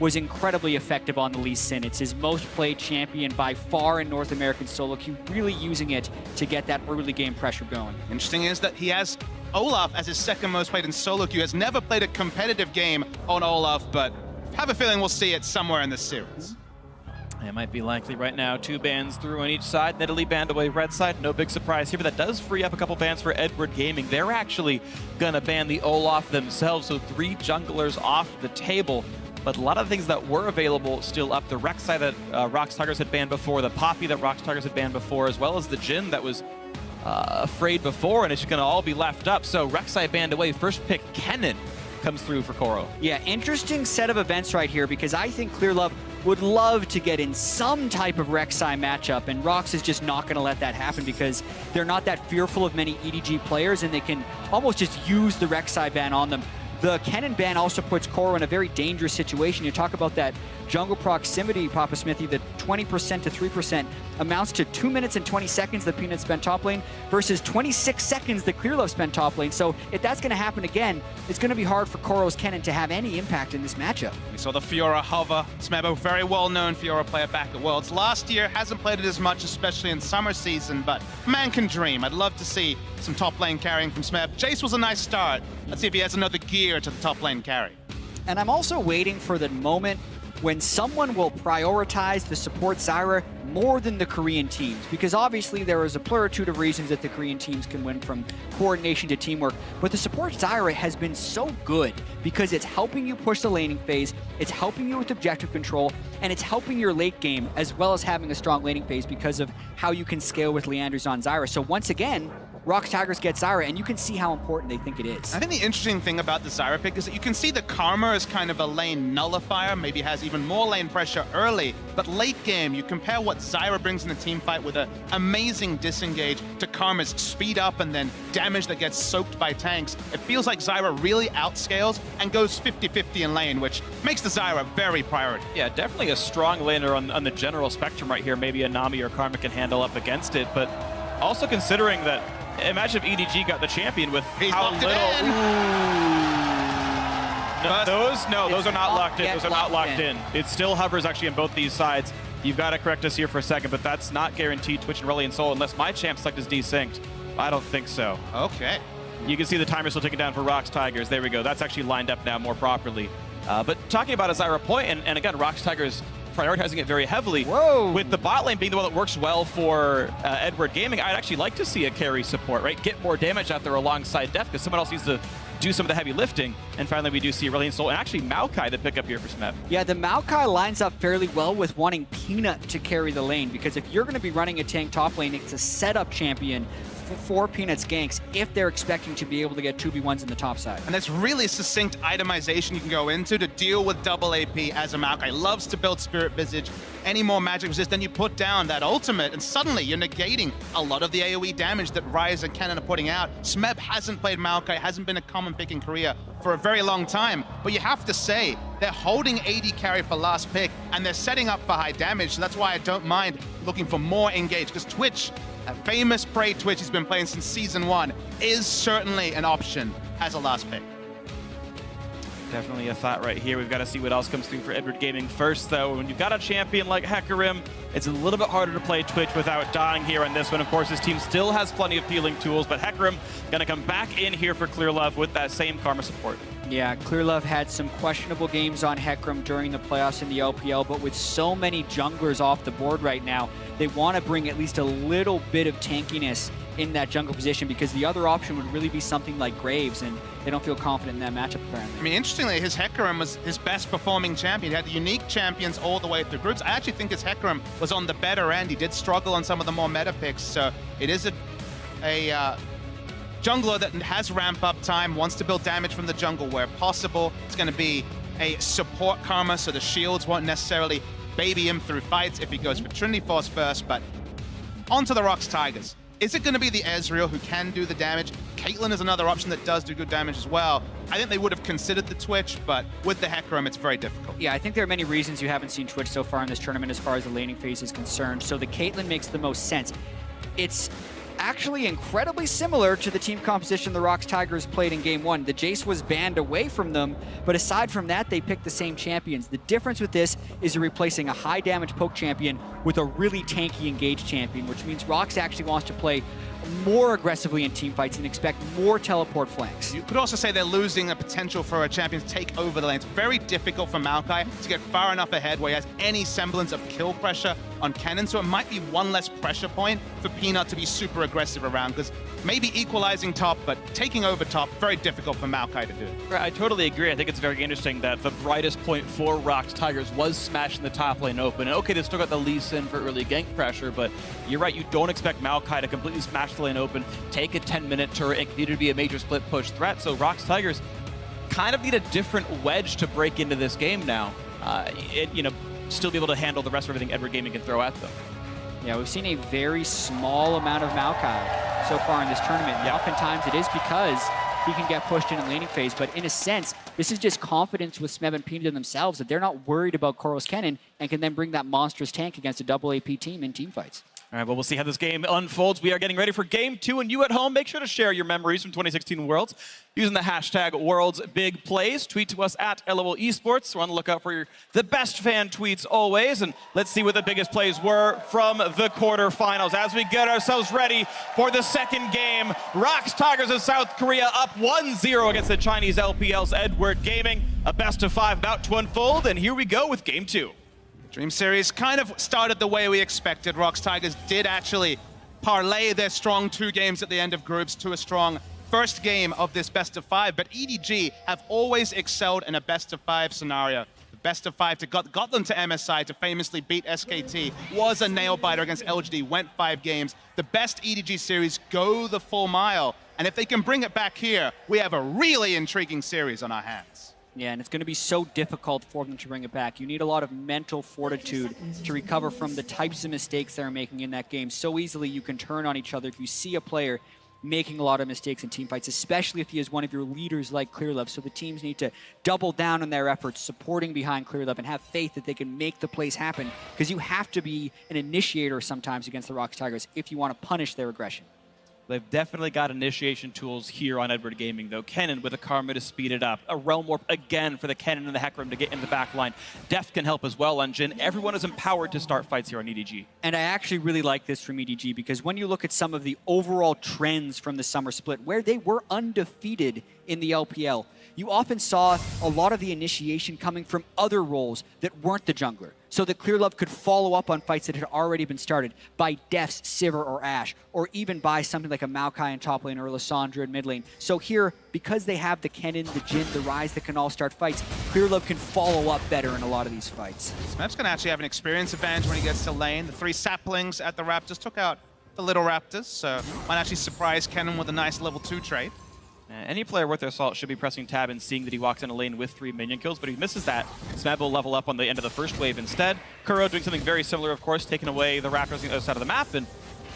was incredibly effective on the Lee Sin. It's his most played champion by far in North American solo queue, really using it to get that early game pressure going. Interesting is that he has Olaf as his second most played in solo queue, has never played a competitive game on Olaf, but have a feeling we'll see it somewhere in this series. It might be likely right now. 2 bans through on each side. Nidalee banned away red side. No big surprise here, but that does free up a couple bans for Edward Gaming. They're actually going to ban the Olaf themselves, so 3 junglers off the table. But a lot of the things that were available still up. The ROX side that ROX Tigers had banned before, the Poppy that ROX Tigers had banned before, as well as the Jhin that was afraid before, and it's going to all be left up. So Rek'Sai banned away. First pick, Kennen, comes through for Koro. Yeah, interesting set of events right here, because I think Clearlove would love to get in some type of Rek'Sai matchup, and ROX is just not going to let that happen because they're not that fearful of many EDG players, and they can almost just use the Rek'Sai ban on them. The Kennen ban also puts Koro in a very dangerous situation. You talk about that jungle proximity, Papa Smithy, the 20% to 3% amounts to 2 minutes and 20 seconds that Peanut spent top lane versus 26 seconds that Clearlove spent top lane. So if that's going to happen again, it's going to be hard for Koro's Kennen to have any impact in this matchup. We saw the Fiora hover. Smebo, very well-known Fiora player back at Worlds. Last year, hasn't played it as much, especially in summer season, but man can dream. I'd love to see some top lane carrying from Smeb. Jace was a nice start. Let's see if he has another gear to the top lane carry. And I'm also waiting for the moment when someone will prioritize the support Zyra more than the Korean teams, because obviously there is a pluritude of reasons that the Korean teams can win, from coordination to teamwork, but the support Zyra has been so good because it's helping you push the laning phase, it's helping you with objective control, and it's helping your late game as well as having a strong laning phase because of how you can scale with Leanders on Zyra. So once again, ROX Tigers get Zyra, and you can see how important they think it is. I think the interesting thing about the Zyra pick is that you can see the Karma as kind of a lane nullifier, maybe has even more lane pressure early, but late game, you compare what Zyra brings in a team fight with an amazing disengage to Karma's speed up and then damage that gets soaked by tanks. It feels like Zyra really outscales and goes 50-50 in lane, which makes the Zyra very priority. Yeah, definitely a strong laner on the general spectrum right here. Maybe a Nami or Karma can handle up against it, but also considering that, imagine if EDG got the champion with how little. Those are not locked in. Those are not locked in. It still hovers actually on both these sides. You've got to correct us here for a second, but that's not guaranteed Twitch and Reliant Soul unless my champ select is desynced. I don't think so. Okay. You can see the timer still ticking down for ROX Tigers. There we go. That's actually lined up now more properly. But talking about a Zyra point, and again, ROX Tigers prioritizing it very heavily. Whoa. With the bot lane being the one that works well for Edward Gaming, I'd actually like to see a carry support, right? Get more damage out there alongside Def, because someone else needs to do some of the heavy lifting. And finally, we do see Reliant Soul and actually Maokai the pickup here for Smeb. Yeah, the Maokai lines up fairly well with wanting Peanut to carry the lane, because if you're going to be running a tank top lane, it's a setup champion for Peanut's ganks if they're expecting to be able to get 2v1s in the top side. And there's really succinct itemization you can go into to deal with double AP as a Maokai. Loves to build Spirit Visage. Any more magic resist, then you put down that ultimate, and suddenly you're negating a lot of the AoE damage that Ryze and Kennen are putting out. Smeb hasn't played Maokai, hasn't been a common pick in Korea for a very long time, but you have to say, they're holding AD carry for last pick, and they're setting up for high damage, so that's why I don't mind looking for more engage, because Twitch, a famous Prey Twitch he's been playing since Season 1, is certainly an option as a last pick. Definitely a thought right here. We've got to see what else comes through for Edward Gaming first, though. When you've got a champion like Hecarim, it's a little bit harder to play Twitch without dying here on this one. Of course, his team still has plenty of healing tools, but Hecarim going to come back in here for Clearlove with that same Karma support. Yeah, Clearlove had some questionable games on Hecarim during the playoffs in the LPL, but with so many junglers off the board right now, they want to bring at least a little bit of tankiness in that jungle position, because the other option would really be something like Graves, and they don't feel confident in that matchup apparently. I mean, interestingly, his Hecarim was his best performing champion. He had unique champions all the way through groups. I actually think his Hecarim was on the better end. He did struggle on some of the more meta picks, so it is a jungler that has ramp up time, wants to build damage from the jungle where possible. It's going to be a support Karma, so the shields won't necessarily baby him through fights if he goes for Trinity Force first, but onto the ROX Tigers. Is it going to be the Ezreal who can do the damage? Caitlyn is another option that does do good damage as well. I think they would have considered the Twitch, but with the Hecarim, it's very difficult. Yeah, I think there are many reasons you haven't seen Twitch so far in this tournament as far as the laning phase is concerned, so the Caitlyn makes the most sense. It's actually incredibly similar to the team composition the ROX Tigers played in Game 1. The Jace was banned away from them, but aside from that, they picked the same champions. The difference with this is you're replacing a high damage poke champion with a really tanky engaged champion, which means ROX actually wants to play more aggressively in team fights and expect more teleport flanks. You could also say they're losing the potential for a champion to take over the lane. It's very difficult for Maokai to get far enough ahead where he has any semblance of kill pressure on Kennen, so it might be one less pressure point for Peanut to be super aggressive around, because maybe equalizing top, but taking over top, very difficult for Maokai to do. I totally agree. I think it's very interesting that the brightest point for ROX Tigers was smashing the top lane open. And okay, they still got the Lee Sin for early gank pressure, but you're right, you don't expect Maokai to completely smash the lane open, take a 10-minute turret, and continue to be a major split push threat. So ROX Tigers kind of need a different wedge to break into this game now. Still be able to handle the rest of everything Edward Gaming can throw at them. Yeah, we've seen a very small amount of Maokai so far in this tournament. And oftentimes it is because he can get pushed in a laning phase, but in a sense, this is just confidence with Smeb and Peanut in themselves that they're not worried about Koros Kennen and can then bring that monstrous tank against a double AP team in team fights. All right, well, we'll see how this game unfolds. We are getting ready for Game 2, and you at home, make sure to share your memories from 2016 Worlds using the hashtag #WorldsBigPlays. Tweet to us at LOL Esports. We're on the lookout for the best fan tweets always, and let's see what the biggest plays were from the quarterfinals as we get ourselves ready for the second game. ROX Tigers of South Korea up 1-0 against the Chinese LPL's Edward Gaming. A best-of-5 about to unfold, and here we go with Game 2. Dream Series kind of started the way we expected. ROX Tigers did actually parlay their strong 2 games at the end of groups to a strong first game of this best-of-5, but EDG have always excelled in a best-of-5 scenario. The best-of-5 got them to MSI to famously beat SKT, was a nail-biter against LGD, went 5 games. The best EDG series go the full mile, and if they can bring it back here, we have a really intriguing series on our hands. Yeah, and it's going to be so difficult for them to bring it back. You need a lot of mental fortitude to recover from the types of mistakes they're making in that game. So easily you can turn on each other if you see a player making a lot of mistakes in team fights, especially if he is one of your leaders like Clearlove. So the teams need to double down on their efforts, supporting behind Clearlove, and have faith that they can make the plays happen, because you have to be an initiator sometimes against the ROX Tigers if you want to punish their aggression. They've definitely got initiation tools here on Edward Gaming, though. Kennen with a Karma to speed it up. A Realm Warp again for the Kennen and the Hecarim to get in the back line. Deft can help as well on Jhin. Everyone is empowered to start fights here on EDG. And I actually really like this from EDG, because when you look at some of the overall trends from the summer split, where they were undefeated in the LPL, you often saw a lot of the initiation coming from other roles that weren't the jungler, so that Clearlove could follow up on fights that had already been started by Defs, Sivir, or Ashe, or even by something like a Maokai in top lane or a Lissandra in mid lane. So here, because they have the Kennen, the Jhin, the Ryze that can all start fights, Clearlove can follow up better in a lot of these fights. Smeb's going to actually have an experience advantage when he gets to lane. The 3 saplings at the Raptors took out the little Raptors, so might actually surprise Kennen with a nice level 2 trade. Any player worth their salt should be pressing tab and seeing that he walks in a lane with 3 minion kills, but if he misses that, Smeb will level up on the end of the first wave instead. Kuro doing something very similar, of course, taking away the Raptors on the other side of the map, and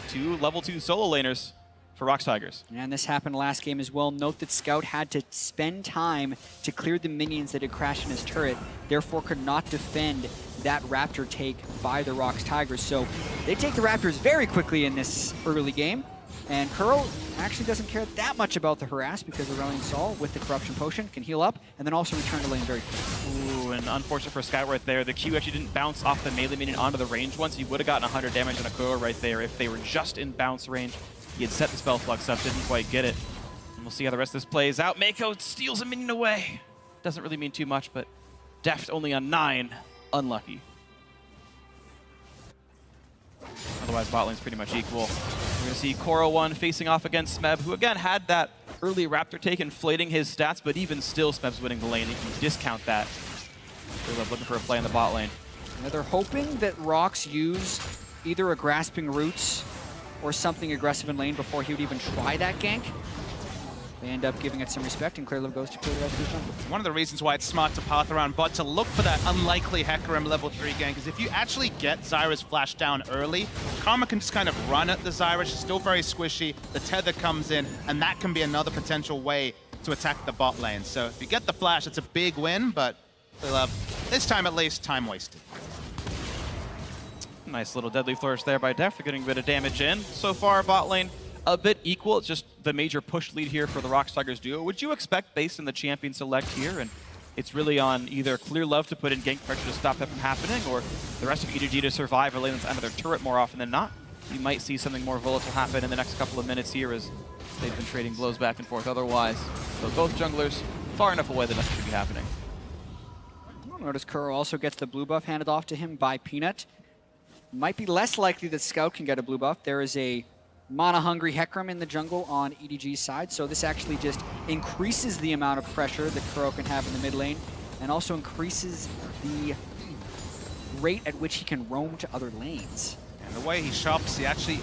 2 level 2 solo laners for ROX Tigers. And this happened last game as well. Note that Scout had to spend time to clear the minions that had crashed in his turret, therefore could not defend that Raptor take by the ROX Tigers. So they take the Raptors very quickly in this early game. And Kuro actually doesn't care that much about the harass, because Aurelion Sol with the Corruption Potion can heal up and then also return to lane very quickly. Ooh, and unfortunate for Scout right there. The Q actually didn't bounce off the melee minion onto the range once. He would have gotten 100 damage on a Kuro right there if they were just in bounce range. He had set the spell flux up, didn't quite get it. And we'll see how the rest of this plays out. Mako steals a minion away. Doesn't really mean too much, but Deft only on 9. Unlucky. Otherwise, bot lane's pretty much equal. We're going to see Koro 1 facing off against Smeb, who again had that early Raptor take, inflating his stats, but even still, Smeb's winning the lane. He can discount that. They're looking for a play in the bot lane. Now they're hoping that ROX use either a Grasping Roots or something aggressive in lane before he would even try that gank. They end up giving it some respect, and Clearlove goes to clear the rest of the jungle. One of the reasons why it's smart to path around bot to look for that unlikely Hecarim level 3 gank is if you actually get Zyra's flash down early, Karma can just kind of run at the Zyra. She's still very squishy. The tether comes in, and that can be another potential way to attack the bot lane. So if you get the flash, it's a big win, but Clearlove, this time at least, time wasted. Nice little deadly flourish there by Deft for getting a bit of damage in. So far, bot lane a bit equal. It's just the major push lead here for the ROX Tigers duo. Would you expect, based on the champion select here, and it's really on either Clear Love to put in gank pressure to stop that from happening, or the rest of EDG to survive or lay under their turret more often than not, you might see something more volatile happen in the next couple of minutes here as they've been trading blows back and forth otherwise. So both junglers far enough away that nothing should be happening. Notice Kuro also gets the blue buff handed off to him by Peanut. Might be less likely that Scout can get a blue buff. There is a mana-hungry Hecarim in the jungle on EDG's side, so this actually just increases the amount of pressure that Kuro can have in the mid lane, and also increases the rate at which he can roam to other lanes. And the way he shops, he actually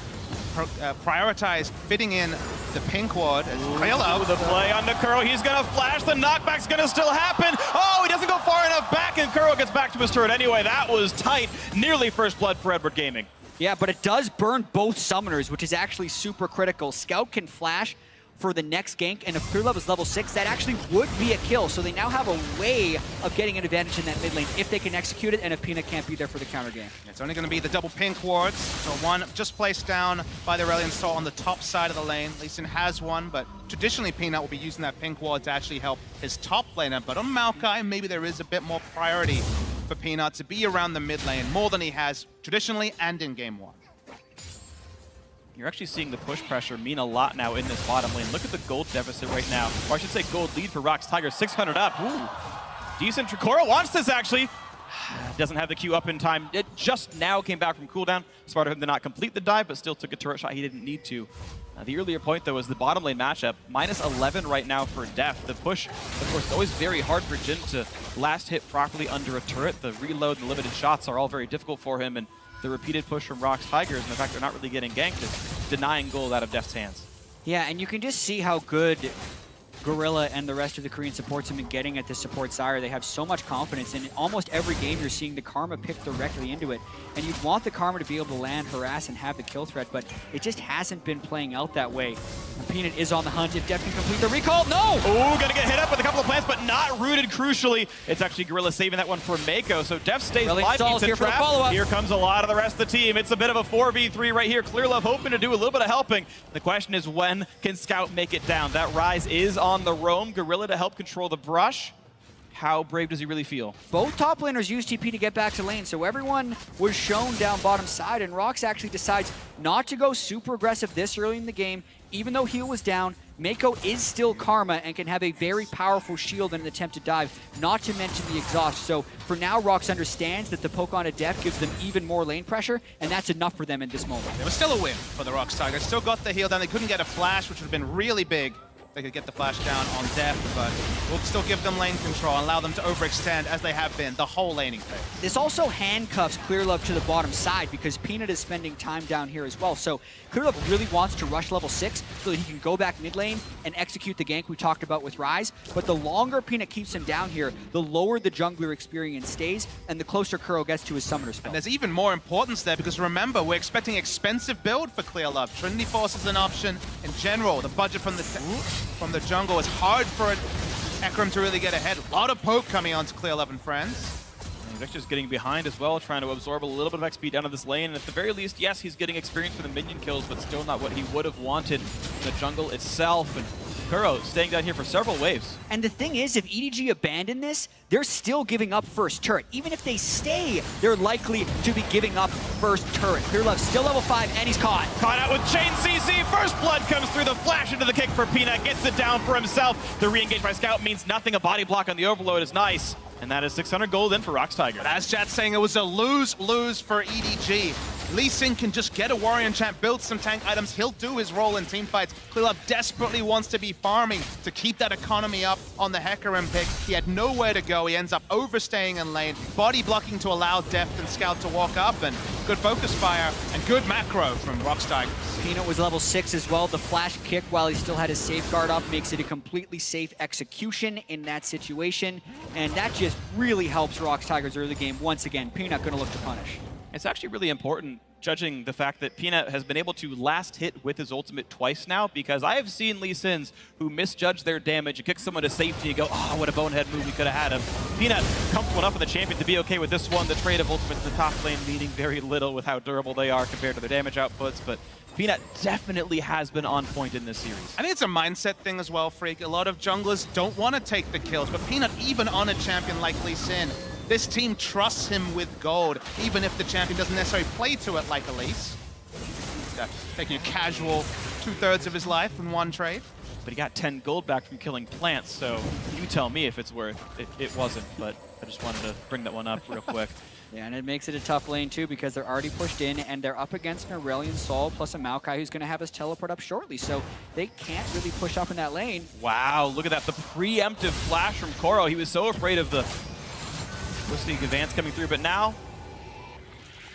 prioritized fitting in the pink ward. With the play onto Kuro, he's gonna flash, the knockback's gonna still happen. Oh, he doesn't go far enough back, and Kuro gets back to his turret anyway. That was tight, nearly first blood for Edward Gaming. Yeah, but it does burn both summoners, which is actually super critical. Scout can flash for the next gank, and if Clear Love is level 6, that actually would be a kill. So they now have a way of getting an advantage in that mid lane if they can execute it, and if Peanut can't be there for the counter game. It's only going to be the double pink wards. So one just placed down by the Aurelion Sol on the top side of the lane. Lee Sin has one, but traditionally Peanut will be using that pink ward to actually help his top laner. But on Maokai, maybe there is a bit more priority for Peanut to be around the mid lane more than he has traditionally and in game 1. You're actually seeing the push pressure mean a lot now in this bottom lane. Look at the gold deficit right now. Or I should say gold lead for ROX Tigers, 600 up. Ooh. Decent. Kuro wants this actually. Doesn't have the Q up in time. It just now came back from cooldown. Smart of him to not complete the dive, but still took a turret shot he didn't need to. The earlier point, though, was the bottom lane matchup. -11 right now for Def. The push, of course, is always very hard for Jin to last hit properly under a turret. The reload and the limited shots are all very difficult for him, and the repeated push from ROX Tigers and the fact they're not really getting ganked is denying gold out of Def's hands. Yeah, and you can just see how good Gorilla and the rest of the Korean supports have been getting at this support sire. They have so much confidence, and in almost every game you're seeing the Karma pick directly into it. And you'd want the Karma to be able to land, harass, and have the kill threat, but it just hasn't been playing out that way. And Peanut is on the hunt. If Def can complete the recall, no! Oh, gonna get hit up with a couple of plants, but not rooted crucially. It's actually Gorilla saving that one for Mako, so Def stays alive. Here for the follow-up. Here comes a lot of the rest of the team. It's a bit of a 4v3 right here. Clear Love hoping to do a little bit of helping. The question is, when can Scout make it down? That Rise is on the roam. Gorilla to help control the brush. How brave does he really feel? Both top laners use TP to get back to lane, so everyone was shown down bottom side, and ROX actually decides not to go super aggressive this early in the game. Even though heal was down, Mako is still Karma and can have a very powerful shield in an attempt to dive, not to mention the exhaust. So for now, ROX understands that the poke on a Def gives them even more lane pressure, and that's enough for them in this moment. It was still a win for the ROX Tigers. Still got the heal down. They couldn't get a flash, which would have been really big. They could get the flash down on Def, but we'll still give them lane control and allow them to overextend as they have been the whole laning phase. This also handcuffs Clear Love to the bottom side because Peanut is spending time down here as well. So Clear Love really wants to rush level 6 so that he can go back mid lane and execute the gank we talked about with Rise. But the longer Peanut keeps him down here, the lower the jungler experience stays and the closer Kuro gets to his summoner spell. And there's even more importance there because remember, we're expecting expensive build for Clear Love. Trinity Force is an option. In general, the budget from the jungle is hard for Hecarim to really get ahead. A lot of poke coming on to Clear Love and friends. And Victor's getting behind as well, trying to absorb a little bit of XP down to this lane. And at the very least, yes, he's getting experience for the minion kills, but still not what he would have wanted in the jungle itself. And Kuro staying down here for several waves. And the thing is, if EDG abandon this, they're still giving up first turret. Even if they stay, they're likely to be giving up first turret. Clear Love still level 5, and he's caught. Caught out with Chain CC. First blood comes through, the flash into the kick for Peanut. Gets it down for himself. The re-engage by Scout means nothing. A body block on the overload is nice. And that is 600 gold in for ROX Tigers. But as Jat's saying, it was a lose-lose for EDG. Lee Sin can just get a warrior enchant, build some tank items. He'll do his role in teamfights. Clear Love desperately wants to be farming to keep that economy up on the Hecarim pick. He had nowhere to go. He ends up overstaying in lane, body blocking to allow Deft and Scout to walk up, and good focus fire and good macro from ROX Tigers. Peanut was level 6 as well. The flash kick while he still had his safeguard up makes it a completely safe execution in that situation, and that just really helps ROX Tigers early game. Once again, Peanut gonna look to punish. It's actually really important judging the fact that Peanut has been able to last hit with his ultimate twice now, because I have seen Lee Sins who misjudge their damage and kick someone to safety and go, oh, what a bonehead move, we could have had him. Peanut comfortable enough in the champion to be okay with this one. The trade of ultimates in the top lane meaning very little with how durable they are compared to their damage outputs, but Peanut definitely has been on point in this series. I think it's a mindset thing as well, Freak. A lot of junglers don't want to take the kills, but Peanut, even on a champion like Lee Sin, this team trusts him with gold, even if the champion doesn't necessarily play to it like Elise. Taking a casual 2/3 of his life in one trade. But he got 10 gold back from killing plants, so you tell me if it's worth it. It wasn't, but I just wanted to bring that one up real quick. Yeah, and it makes it a tough lane too because they're already pushed in and they're up against an Aurelion Sol plus a Maokai who's going to have his teleport up shortly, so they can't really push up in that lane. Wow, look at that, the preemptive flash from Koro. He was so afraid of the listening advance coming through, but now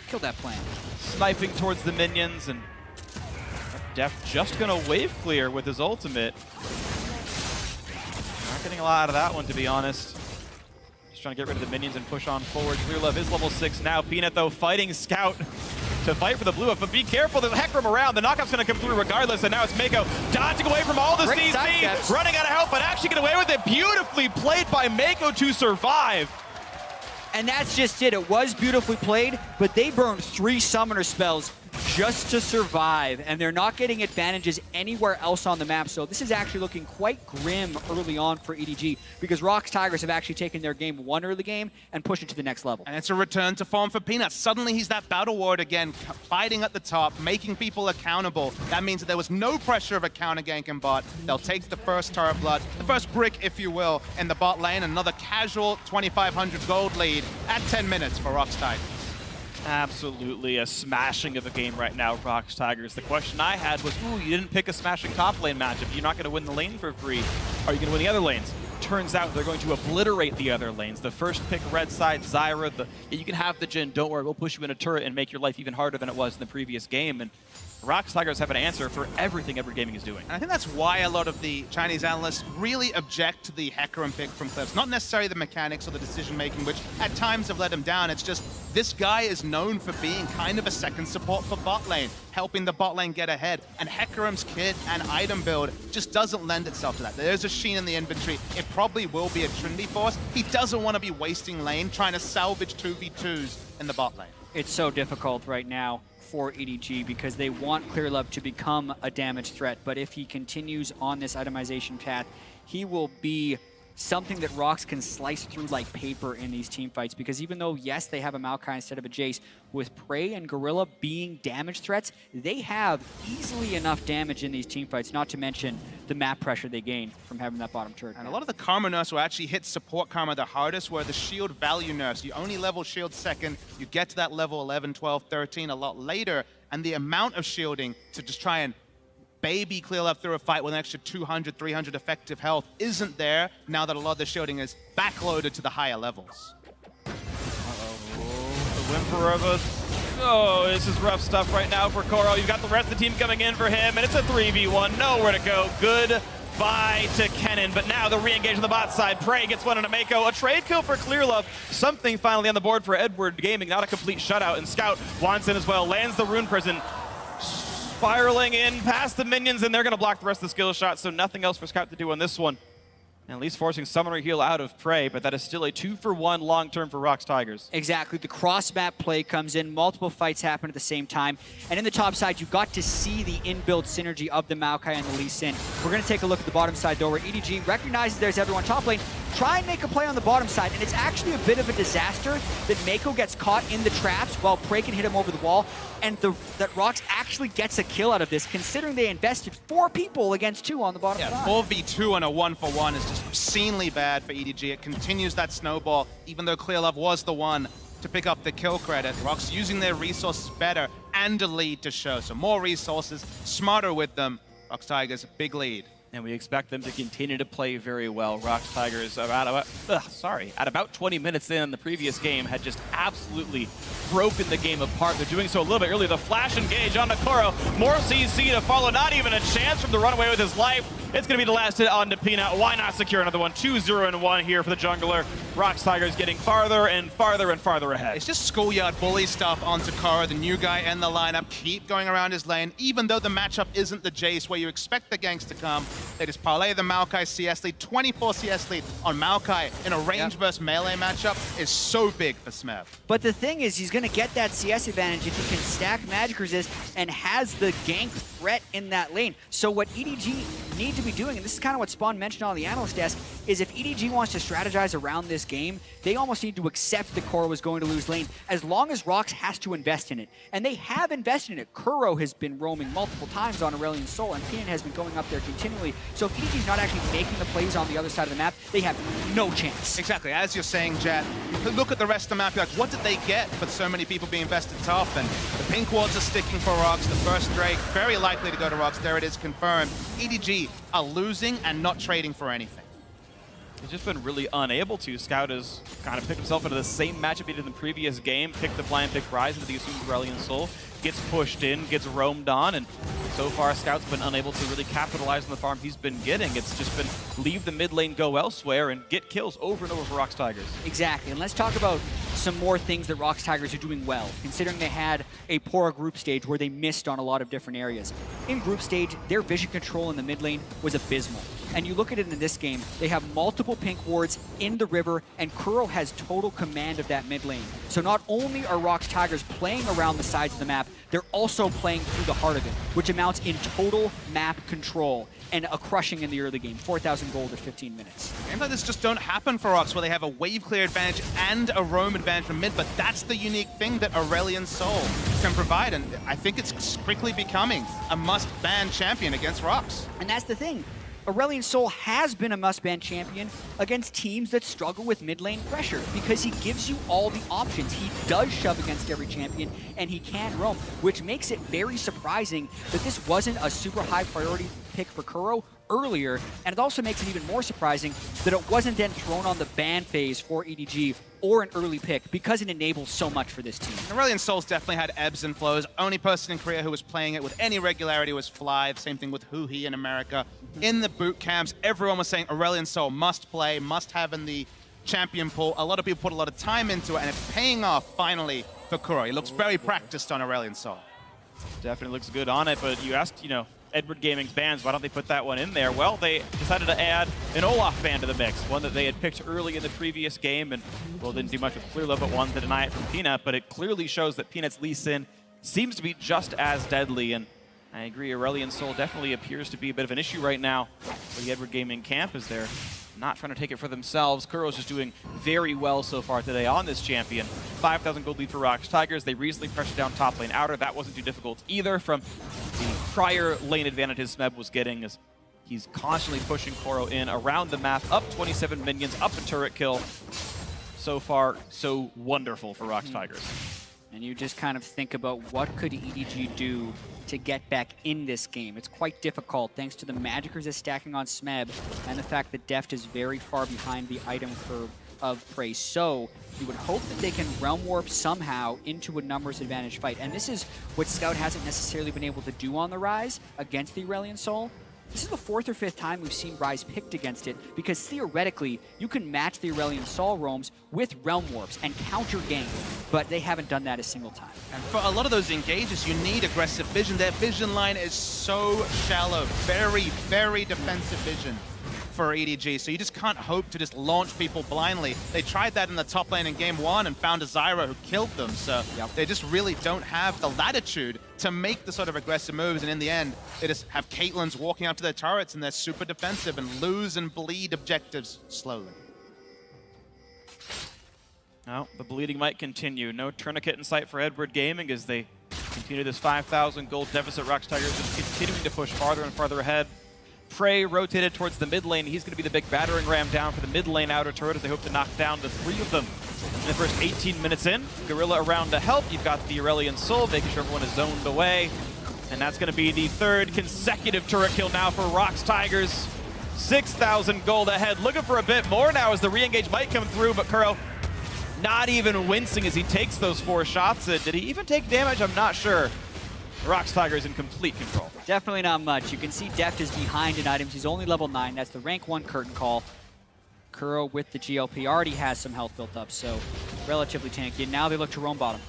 Kill that plant. sniping towards the minions, and Def just gonna wave clear with his ultimate. Not getting a lot out of that one, to be honest. Just trying to get rid of the minions and push on forward. Clearlove is level 6 now. Peanut, though, fighting Scout to fight for the blue buff, but be careful, there's Hecarim around. The knockout's gonna come through regardless, and now it's Mako dodging away from all the Great CC, running out of help, but actually get away with it. Beautifully played by Mako to survive. And that's just it. It was beautifully played, but they burned 3 summoner spells just to survive, and they're not getting advantages anywhere else on the map. So this is actually looking quite grim early on for EDG because ROX Tigers have actually taken their game 1 early game and pushed it to the next level. And it's a return to form for Peanut. Suddenly he's that battle ward again, fighting at the top, making people accountable. That means that there was no pressure of a counter gank in bot. They'll take the first turret blood, the first brick, if you will, in the bot lane. Another casual 2,500 gold lead at 10 minutes for ROX Tigers. Absolutely a smashing of a game right now, ROX Tigers. The question I had was, ooh, you didn't pick a smashing top lane matchup. You're not going to win the lane for free. Are you going to win the other lanes? Turns out they're going to obliterate the other lanes. The first pick red side, Zyra, you can have the Jhin, don't worry, we'll push you in a turret and make your life even harder than it was in the previous game. And ROX Tigers have an answer for everything Edward Gaming is doing. And I think that's why a lot of the Chinese analysts really object to the Hecarim pick from Clips. Not necessarily the mechanics or the decision-making, which at times have let him down. It's just this guy is known for being kind of a second support for bot lane, helping the bot lane get ahead. And Hecarim's kit and item build just doesn't lend itself to that. There's a Sheen in the inventory. It probably will be a Trinity Force. He doesn't want to be wasting lane trying to salvage 2v2s in the bot lane. It's so difficult right now for EDG because they want Clearlove to become a damage threat, but if he continues on this itemization path, he will be something that ROX can slice through like paper in these team fights, because even though, yes, they have a Maokai instead of a Jace, with Prey and Gorilla being damage threats, they have easily enough damage in these team fights, not to mention the map pressure they gain from having that bottom turret. And a lot of the Karma nerfs will actually hit support Karma the hardest, where the shield value nerfs, you only level shield second, you get to that level 11, 12, 13 a lot later, and the amount of shielding to just try and baby Clearlove through a fight with an extra 200, 300 effective health isn't there now that a lot of the shielding is backloaded to the higher levels. The whimper of a... Oh, this is rough stuff right now for Koro. You've got the rest of the team coming in for him, and it's a 3v1. Nowhere to go. Goodbye to Kennen, but now the re-engage on the bot side. Prey gets one on a Mako. A trade kill for Clearlove. Something finally on the board for Edward Gaming. Not a complete shutout, and Scout wants in as well. Lands the Rune Prison. Spiraling in past the minions, and they're going to block the rest of the skill shot, so nothing else for Scout to do on this one. And at least forcing Summoner Heal out of Prey, but that is still a 2-for-1 long-term for ROX Tigers. Exactly. The cross-map play comes in. Multiple fights happen at the same time. And in the top side, you got to see the inbuilt synergy of the Maokai and the Lee Sin. We're going to take a look at the bottom side, though, where EDG recognizes there's everyone top lane. Try and make a play on the bottom side, and it's actually a bit of a disaster that Mako gets caught in the traps while Prey can hit him over the wall, and that ROX actually gets a kill out of this, considering they invested 4 people against 2 on the bottom side. 4v2 and a 1-for-1 is just obscenely bad for EDG. It continues that snowball, even though Clearlove was the one to pick up the kill credit. ROX using their resources better and a lead to show. So more resources, smarter with them. ROX Tigers, big lead. And we expect them to continue to play very well. ROX Tigers, at about 20 minutes in the previous game, had just absolutely broken the game apart. They're doing so a little bit early. The flash engage on Nakoro. More CC to follow. Not even a chance from the runaway with his life. It's going to be the last hit on to Peanut. Why not secure another one? 2-0-1 here for the jungler. ROX Tigers getting farther and farther and farther ahead. It's just schoolyard bully stuff onto Koro, the new guy in the lineup. Keep going around his lane, even though the matchup isn't the Jace where you expect the ganks to come. They just parlay the Maokai CS lead. 24 CS lead on Maokai in a range versus melee matchup is so big for Smeb. But the thing is, he's going to get that CS advantage if he can stack magic resist and has the gank threat in that lane. So what EDG need to be doing, and this is kind of what Spawn mentioned on the analyst desk, is if EDG wants to strategize around this game, they almost need to accept that Koro was going to lose lane, as long as ROX has to invest in it. And they have invested in it. Kuro has been roaming multiple times on Aurelion Sol, and Peanut has been going up there continually. So if EDG is not actually making the plays on the other side of the map, they have no chance. Exactly, as you're saying, Jet, you look at the rest of the map, you're like, what did they get for so many people being invested tough? And the pink wards are sticking for ROX, the first Drake, very likely to go to ROX, there it is confirmed. EDG are losing and not trading for anything. He's just been really unable to. Scout has kind of picked himself into the same matchup he did in the previous game, picked the blind, pick Rise into the assumed Aurelion Sol, gets pushed in, gets roamed on, and so far Scout's been unable to really capitalize on the farm he's been getting. It's just been leave the mid lane, go elsewhere, and get kills over and over for ROX Tigers. Exactly, and let's talk about some more things that ROX Tigers are doing well, considering they had a poor group stage where they missed on a lot of different areas. In group stage, their vision control in the mid lane was abysmal. And you look at it in this game, they have multiple pink wards in the river, and Kuro has total command of that mid lane. So not only are ROX Tigers playing around the sides of the map, they're also playing through the heart of it, which amounts in total map control and a crushing in the early game, 4,000 gold at 15 minutes. Games like this just don't happen for ROX, where they have a wave clear advantage and a roam advantage from mid, but that's the unique thing that Aurelion Sol can provide, and I think it's quickly becoming a must-ban champion against ROX. And that's the thing. Aurelion Sol has been a must-ban champion against teams that struggle with mid-lane pressure because he gives you all the options. He does shove against every champion, and he can roam, which makes it very surprising that this wasn't a super high priority pick for Kuro earlier, and it also makes it even more surprising that it wasn't then thrown on the ban phase for EDG or an early pick because it enables so much for this team. Aurelion Sol's definitely had ebbs and flows. Only person in Korea who was playing it with any regularity was Fly. Same thing with Huhi in America. In the boot camps, everyone was saying Aurelion Sol must play, must have in the champion pool. A lot of people put a lot of time into it, and it's paying off finally for Kuro. He looks very practiced on Aurelion Sol. Definitely looks good on it, but you asked, Edward Gaming's bans, why don't they put that one in there? Well, they decided to add an Olaf ban to the mix, one that they had picked early in the previous game, and, well, didn't do much with Clear Love, but wanted to deny it from Peanut, but it clearly shows that Peanut's Lee Sin seems to be just as deadly, and I agree, Aurelion Sol definitely appears to be a bit of an issue right now for the Edward Gaming camp, as they're not trying to take it for themselves. Kuro's just doing very well so far today on this champion. 5,000 gold lead for ROX Tigers. They recently pressured down top lane outer. That wasn't too difficult either from the prior lane advantages Smeb was getting, as he's constantly pushing Kuro in around the map, up 27 minions, up a turret kill. So far, so wonderful for ROX Tigers. And you just kind of think about what could EDG do to get back in this game. It's quite difficult thanks to the magic resist stacking on Smeb and the fact that Deft is very far behind the item curve of Prey. So you would hope that they can realm warp somehow into a numbers advantage fight. And this is what Scout hasn't necessarily been able to do on the Rise against the Aurelion Sol. This is the 4th or 5th time we've seen Rise picked against it, because theoretically, you can match the Aurelion Sol roams with Realm Warps and counter game, but they haven't done that a single time. And for a lot of those engages, you need aggressive vision. Their vision line is so shallow, very, very defensive vision for EDG, so you just can't hope to just launch people blindly. They tried that in the top lane in game 1 and found a Zyra who killed them, so they just really don't have the latitude to make the sort of aggressive moves, and in the end, they just have Caitlyn's walking up to their turrets and they're super defensive and lose and bleed objectives slowly. Now, the bleeding might continue. No tourniquet in sight for Edward Gaming as they continue this 5,000 gold deficit. ROX Tigers just continuing to push farther and farther ahead. Prey rotated towards the mid lane. He's going to be the big battering ram down for the mid lane outer turret as they hope to knock down the 3 of them in the first 18 minutes in. Gorilla around to help. You've got the Aurelion Sol making sure everyone is zoned away. And that's going to be the 3rd consecutive turret kill now for ROX Tigers. 6,000 gold ahead. Looking for a bit more now as the re-engage might come through, but Kuro not even wincing as he takes those 4 shots. Did he even take damage? I'm not sure. ROX Tigers in complete control. Definitely not much. You can see Deft is behind in items. He's only level 9. That's the rank 1 curtain call. Kuro with the GLP already has some health built up, so relatively tanky. And now they look to roam bottom.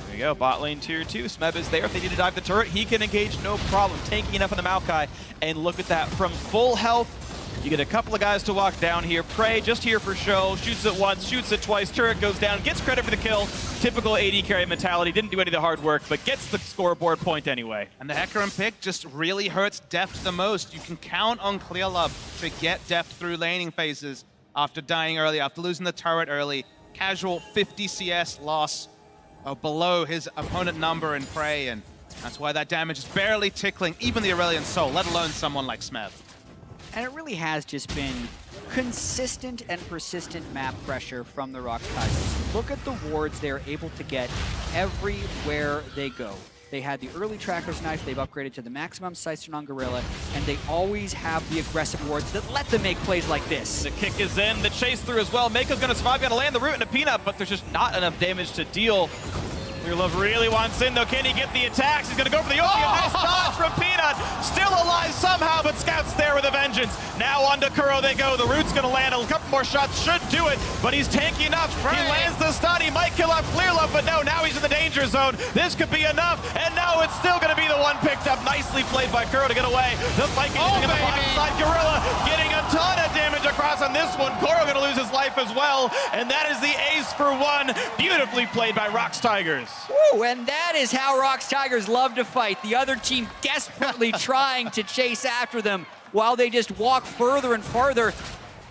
There you go, bot lane tier 2. Smeb is there. If they need to dive the turret, he can engage, no problem. Tanking enough on the Maokai. And look at that, from full health, you get a couple of guys to walk down here. Prey just here for show, shoots it once, shoots it twice, turret goes down, gets credit for the kill. Typical AD carry mentality, didn't do any of the hard work, but gets the scoreboard point anyway. And the Hecarim pick just really hurts Deft the most. You can count on Clearlove to get Deft through laning phases after dying early, after losing the turret early. Casual 50 CS loss below his opponent number in Prey, and that's why that damage is barely tickling even the Aurelion Soul, let alone someone like Smeb. And it really has just been consistent and persistent map pressure from the ROX Tigers. Look at the wards they're able to get everywhere they go. They had the early Tracker's Knife, they've upgraded to the maximum Sights on Gorilla, and they always have the aggressive wards that let them make plays like this. The kick is in, the chase through as well. Mako's gonna survive, gotta land the root into Peanut, but there's just not enough damage to deal. Clearlove really wants in though. Can he get the attacks? He's gonna go for the ulti. Nice dodge from Peanut. Still alive somehow, but Scout's there with a vengeance. Now on to Kuro they go. The root's gonna land. A couple more shots should do it, but he's tanky enough. He lands the stun. He might kill off Clearlove, but no, now he's in the danger zone. This could be enough, and no, it's still gonna be the one picked up. Nicely played by Kuro to get away. The Viking on the bottom side. Gorilla getting a ton of damage across on this one. Kuro gonna lose his life as well, and that is the ace for one. Beautifully played by ROX Tigers. Woo, and that is how ROX Tigers love to fight. The other team desperately trying to chase after them while they just walk further and farther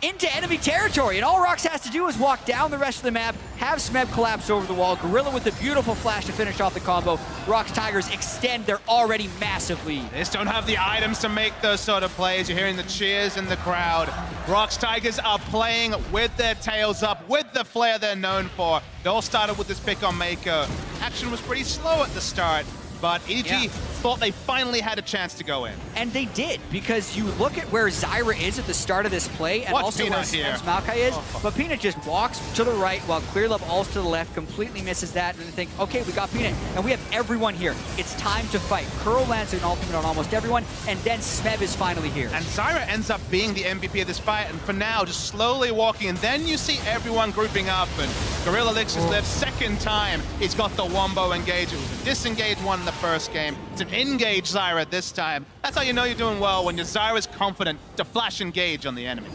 into enemy territory. And all ROX has to do is walk down the rest of the map, have Smeb collapse over the wall, Gorilla with a beautiful flash to finish off the combo. ROX Tigers extend their already massive lead. They just don't have the items to make those sort of plays. You're hearing the cheers in the crowd. ROX Tigers are playing with their tails up, with the flair they're known for. They all started with this pick on Mako. Action was pretty slow at the start, but EDG thought they finally had a chance to go in. And they did, because you look at where Zyra is at the start of this play, and also where Smeb's Maokai is, but Peanut just walks to the right while Clearlove also to the left, completely misses that, and they think, okay, we got Peanut, and we have everyone here. It's time to fight. Kuro lands an ultimate on almost everyone, and then Smeb is finally here. And Zyra ends up being the MVP of this fight, and for now, just slowly walking, and then you see everyone grouping up, and Gorilla licks his lips. Second time, he's got the wombo engage. It was a disengage one in the first game. It's an engage Zyra this time. That's how you know you're doing well, when your Zyra's confident to flash engage on the enemy.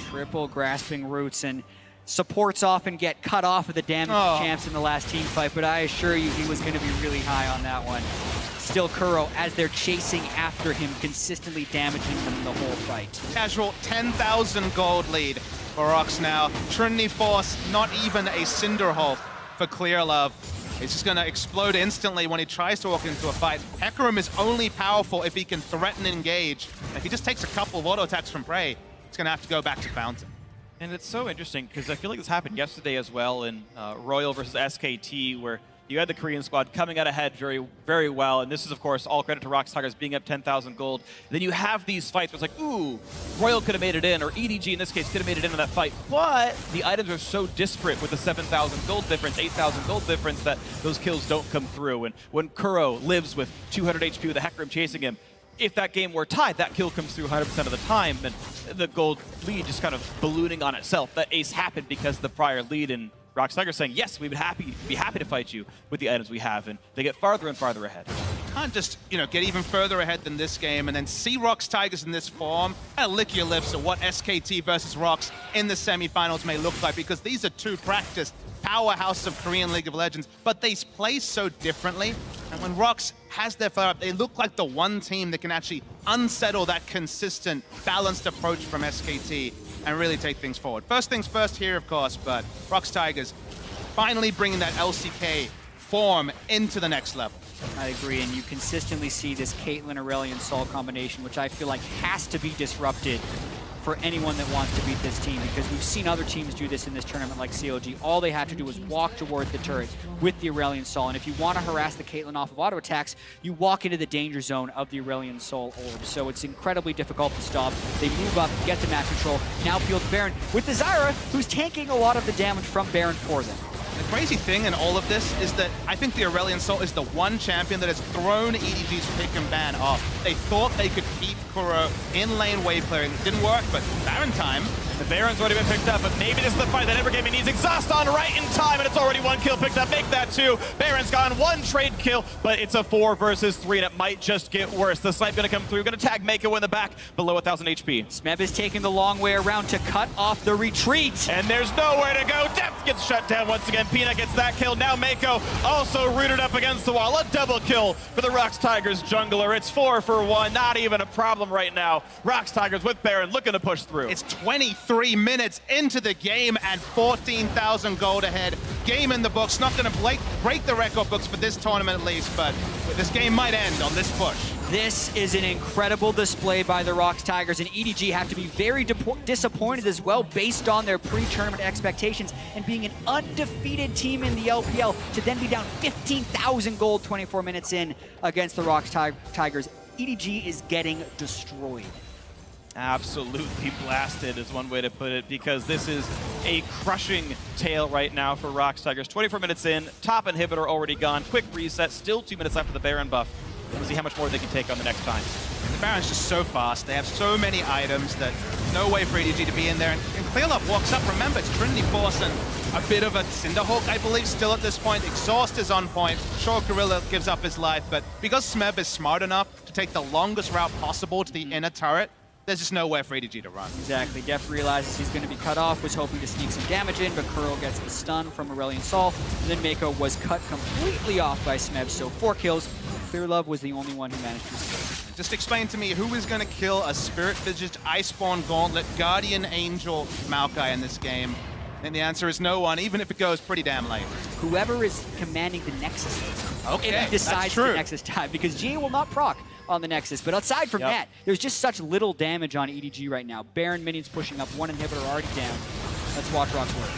Triple grasping roots, and supports often get cut off of the damage champs in the last team fight, but I assure you he was going to be really high on that one. Still Kuro, as they're chasing after him, consistently damaging them the whole fight. Casual 10,000 gold lead for ROX now. Trinity Force, not even a Cinderhulk for Clearlove. It's just going to explode instantly when he tries to walk into a fight. Hecarim is only powerful if he can threaten and engage. If he just takes a couple of auto attacks from Prey, it's going to have to go back to Fountain. And it's so interesting, because I feel like this happened yesterday as well in Royal versus SKT, where you had the Korean squad coming out ahead very, very well, and this is, of course, all credit to ROX Tigers being up 10,000 gold. Then you have these fights where it's like, ooh, Royal could have made it in, or EDG in this case could have made it into that fight, but the items are so disparate with the 7,000 gold difference, 8,000 gold difference, that those kills don't come through. And when Kuro lives with 200 HP with a Hecarim chasing him, if that game were tied, that kill comes through 100% of the time, and the gold lead just kind of ballooning on itself. That ace happened because of the prior lead, and ROX Tigers saying, yes, we would be happy to fight you with the items we have, and they get farther and farther ahead. Can't just, get even further ahead than this game and then see ROX Tigers in this form and lick your lips at what SKT versus ROX in the semifinals may look like, because these are two practiced powerhouse of Korean League of Legends, but they play so differently. And when ROX has their fire up, they look like the one team that can actually unsettle that consistent, balanced approach from SKT and really take things forward. First things first here, of course, but ROX Tigers finally bringing that LCK form into the next level. I agree, and you consistently see this Caitlyn Aurelion Sol combination, which I feel like has to be disrupted for anyone that wants to beat this team, because we've seen other teams do this in this tournament like COG. All they have to do is walk towards the turret with the Aurelion Sol, and if you want to harass the Caitlyn off of auto attacks, you walk into the danger zone of the Aurelion Sol orb. So it's incredibly difficult to stop. They move up, get to map control, now field Baron with the Zyra, who's tanking a lot of the damage from Baron for them. The crazy thing in all of this is that I think the Aurelion Sol is the one champion that has thrown EDG's pick and ban off. They thought they could keep Kuro in lane wave clearing. It didn't work, but Baron time, The Baron's already been picked up, but maybe this is the fight that Edward Gaming needs. Exhaust on right in time, and it's already 1 kill picked up. Make that 2. Baron's gone, 1 trade kill, but it's a 4 versus 3, and it might just get worse. The snipe gonna come through, gonna tag Mako in the back, below 1,000 HP. Smeb is taking the long way around to cut off the retreat. And there's nowhere to go. Depth gets shut down once again. Peanut gets that kill. Now Mako also rooted up against the wall. A double kill for the ROX Tigers jungler. It's 4 for 1. Not even a problem right now. ROX Tigers with Baron looking to push through. It's 23 minutes into the game and 14,000 gold ahead. Game in the books. Not going to break the record books for this tournament at least, but this game might end on this push. This is an incredible display by the ROX Tigers, and EDG have to be very disappointed as well based on their pre-tournament expectations and being an undefeated team in the LPL to then be down 15,000 gold 24 minutes in against the ROX Tigers. EDG is getting destroyed. Absolutely blasted is one way to put it, because this is a crushing tale right now for ROX Tigers. 24 minutes in, top inhibitor already gone, quick reset, still 2 minutes after the Baron buff. We'll see how much more they can take on the next time. The Baron's just so fast. They have so many items that no way for EDG to be in there. And Clearlove walks up. Remember, it's Trinity Force and a bit of a Cinderhawk, I believe, still at this point. Exhaust is on point. Sure, Gorilla gives up his life, but because Smeb is smart enough to take the longest route possible to the inner turret, there's just nowhere for EDG to run. Exactly. Def realizes he's going to be cut off, was hoping to sneak some damage in, but Curl gets the stun from Aurelion Sol. And then Mako was cut completely off by Smeb, so 4 kills. Clearlove was the only one who managed to escape. Just explain to me who is going to kill a Spirit-Visaged Iceborne Gauntlet Guardian Angel Maokai in this game. And the answer is no one, even if it goes pretty damn late. Whoever is commanding the Nexus is. Okay, if he decides that's true. the Nexus time, because GA will not proc on the Nexus. But aside from that, there's just such little damage on EDG right now. Baron minions pushing up, 1 inhibitor already down. Let's watch ROX work.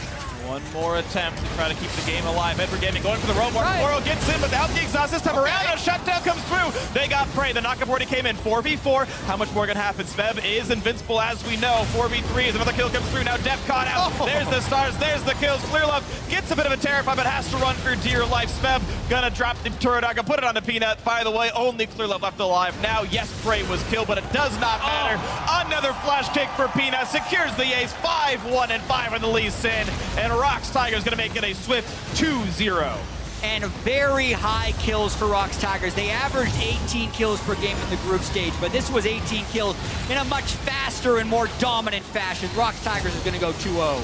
One more attempt to try to keep the game alive. Edward Gaming going for the roadblock. Moro gets in without the exhaust this time around. A shutdown comes through. They got prey. The knockup already came in. 4v4. How much more can happen? Smeb is invincible, as we know. 4v3 as another kill comes through. Now Dep caught out. There's the stars. There's the kills. Clearlove gets a bit of a terrify, but has to run for dear life. Smeb gonna drop the turret dagger, put it on the Peanut. By the way, only Clearlove left alive. Now, yes, Prey was killed, but it does not matter. Another flash kick for Peanut. Secures the ace. 5-1 and 5 on the Lee Sin. And ROX Tigers gonna make it a swift 2-0. And very high kills for ROX Tigers. They averaged 18 kills per game in the group stage, but this was 18 kills in a much faster and more dominant fashion. ROX Tigers is going to go 2-0.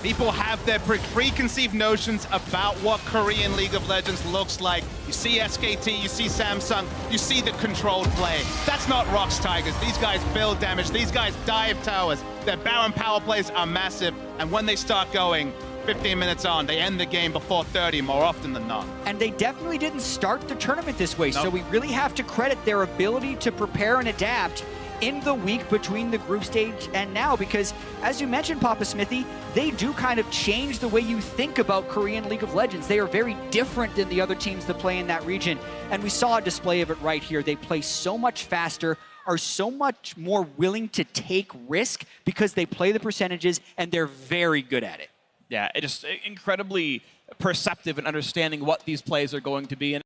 People have their preconceived notions about what Korean League of Legends looks like. You see SKT, you see Samsung, you see the controlled play. That's not ROX Tigers. These guys build damage. These guys dive towers. Their Baron power plays are massive, and when they start going, 15 minutes on, they end the game before 30 more often than not. And they definitely didn't start the tournament this way, so we really have to credit their ability to prepare and adapt in the week between the group stage and now, because as you mentioned, Papa Smithy, they do kind of change the way you think about Korean League of Legends. They are very different than the other teams that play in that region, and we saw a display of it right here. They play so much faster, are so much more willing to take risk because they play the percentages and they're very good at it. Yeah, it just incredibly perceptive in understanding what these plays are going to be.